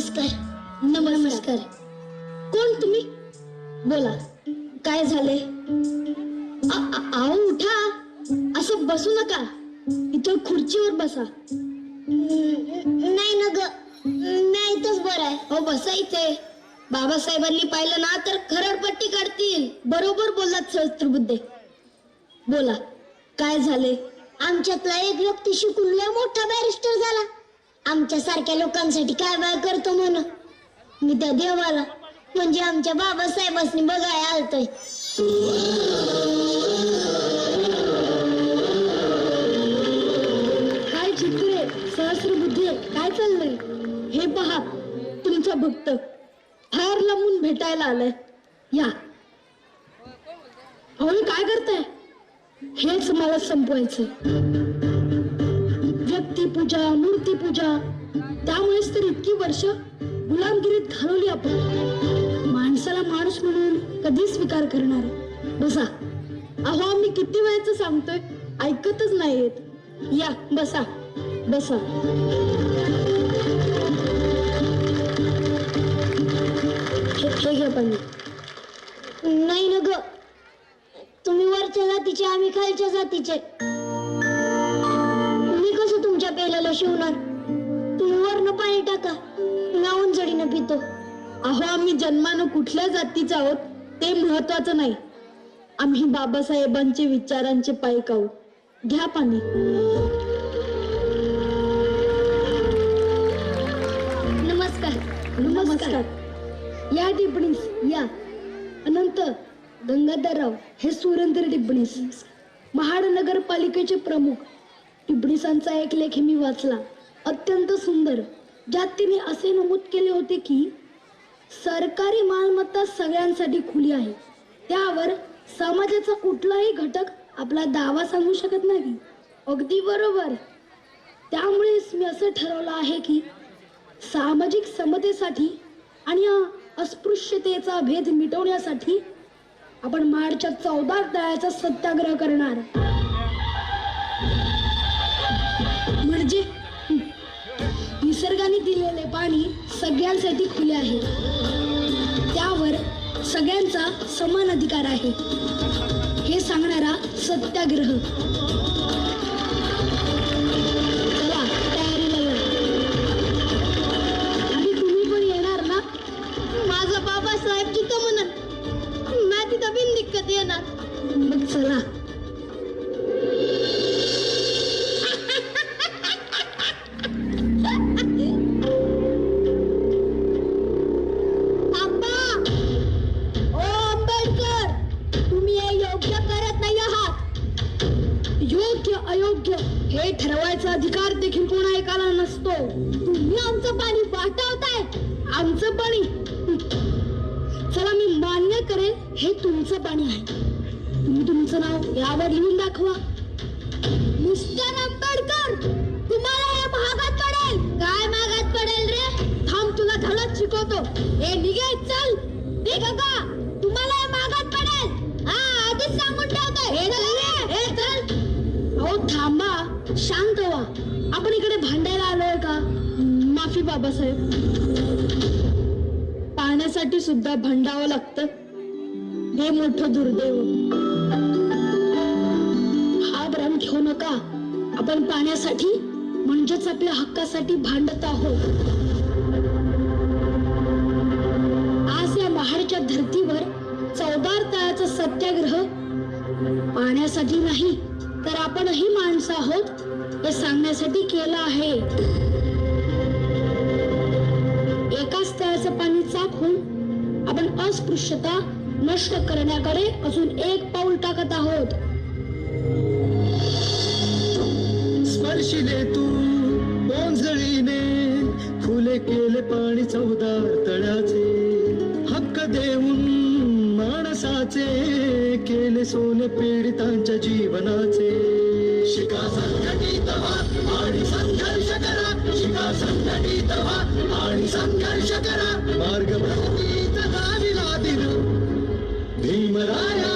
नमस्कार. नमस्कार. कोण तुम्ही? बोला, काय झाले? आओ उठा, असं बसू नका, इथं खुर्चीवर बसा. नाही ना ग, नाही इथंच बरं आहे. हो बसा इथे. बाबासाहेबांनी पाहिलं ना तर खरडपट्टी काढतील. बरोबर बोललात सहस्त्रबुद्धे. बोला, काय झाले? आमच्यातला एक व्यक्ती शिकून लय मोठा बॅरिस्टर झाला. आमच्या सारख्या लोकांसाठी काय बाय करतो म्हण. मी त्या देवाला म्हणजे आमच्या बाबासाहेबांनी बघायला आलतोय. काय चित्रे, सहस्त्रबुद्धे, काय चाललंय? हे पहा, तुमचा भक्त फार लांबून भेटायला आलाय. या. अहो काय करताय? हेच मला संपवायचंय. व्यक्तिपूजा, मूर्तीपूजा, त्यामुळेच तर इतकी वर्ष गुलामगिरीत घालवली आपण. माणसाला माणूस म्हणून कधी स्वीकार करणार? बसा. अहो आम्ही किती वेळेच सांगतोय, ऐकतच नाहीयेत. या बसा बसा. हे घ्या पाणी. नाही ना ग, तुम्ही वरच्या जातीचे, आम्ही खालच्या जातीचे. मी कसं तुमच्या पेल्याला शिवणार? तुम्ही वरनं पाणी टाका, नावून जडीनं पितो. अहो आम्ही जन्मानं कुठल्या जातीचे आहोत ते महत्वाचं नाही. आम्ही बाबासाहेबांचे विचारांचे पाईक आहोत. घ्या पाणी. नमस्कार. नमस्कार. या टिप्पणीस या. अनंत गंगाधरराव हे सुरेंद्र टिप्पणीस, महाड नगरपालिकेचे प्रमुख. टिप्पणीसांचा एक लेख मी वाचला, अत्यंत सुंदर, ज्यात तिने असे नमूद केले होते की सरकारी मालमत्ता सगळ्यांसाठी खुली आहे. त्यावर समाजाचा कुठलाही घटक आपला दावा सांगू शकत नाही. अगदी बरोबर. त्यामुळेच मी असं ठरवलं आहे की सामाजिक समतेसाठी आणि अस्पृश्यतेचा भेद मिटवण्यासाठी आपण माडच्या 14 तळ्याचा सत्याग्रह करणार. म्हणजे निसर्गाने दिलेले पाणी सगळ्यांसाठी खुले आहे, त्यावर सगळ्यांचा समान अधिकार आहे, हे सांगणारा सत्याग्रह. चला तयारीला या. आणि तुम्ही पण येणार ना? माझा बाबासाहेब जिथं म्हणत मी तिथं बिनदिक्कत येणार. मग चला. अयोग्य हे ठरवायचा अधिकार देखील कोणा एकाला नसतो. तुम्ही आमचं पाणी वाटवताय. आमचं पाणी? चला मी मान्य करेन, हे तुमचं पाणी आहे. तुम्ही तुमचं नाव यावर लिहून दाखवा. मिस्टर आंबेडकर, तुम्हाला हे महागात पडेल. काय महागात पडेल रे? थांब, तुला धडक शिकवतो. हे निघे, चल. निघ का, तुम्हाला हे महागात पडेल. हा आधीच सांगून ठेवतोय. हे चल. अहो थांबा, शांत व्हा. आपण इकडे भांडायला आलोय का? माफी बाबासाहेब, पाण्यासाठी सुद्धा भांडावं लागतं. हे मोठं दुर्दैव. हा भ्रम ठेवू नका. आपण पाण्यासाठी म्हणजेच आपल्या हक्कासाठी भांडत आहोत. आज या महाडच्या धर्तीवर 14 तळ्याचा सत्याग्रह पाण्यासाठी नाही तर आपणही माणसं आहोत हे सांगण्यासाठी केलं आहे. एकाच तळ्याचं पाणी चाखून आपण अस्पृश्यता नष्ट करण्याकडे अजून एक पाऊल टाकत आहोत. स्पर्शिले तू ओंजळीने, फुले केले पाणी 14 तळ्याचे. हक्क देऊन माणसाचे, केले सोने पीडितांच्या जीवनाचे. शिका संघटित व्हा आणि संघर्ष करा. शिका संघटित व्हा आणि संघर्ष करा. मार्ग प्रगतीचा झालेला दिन भीमराया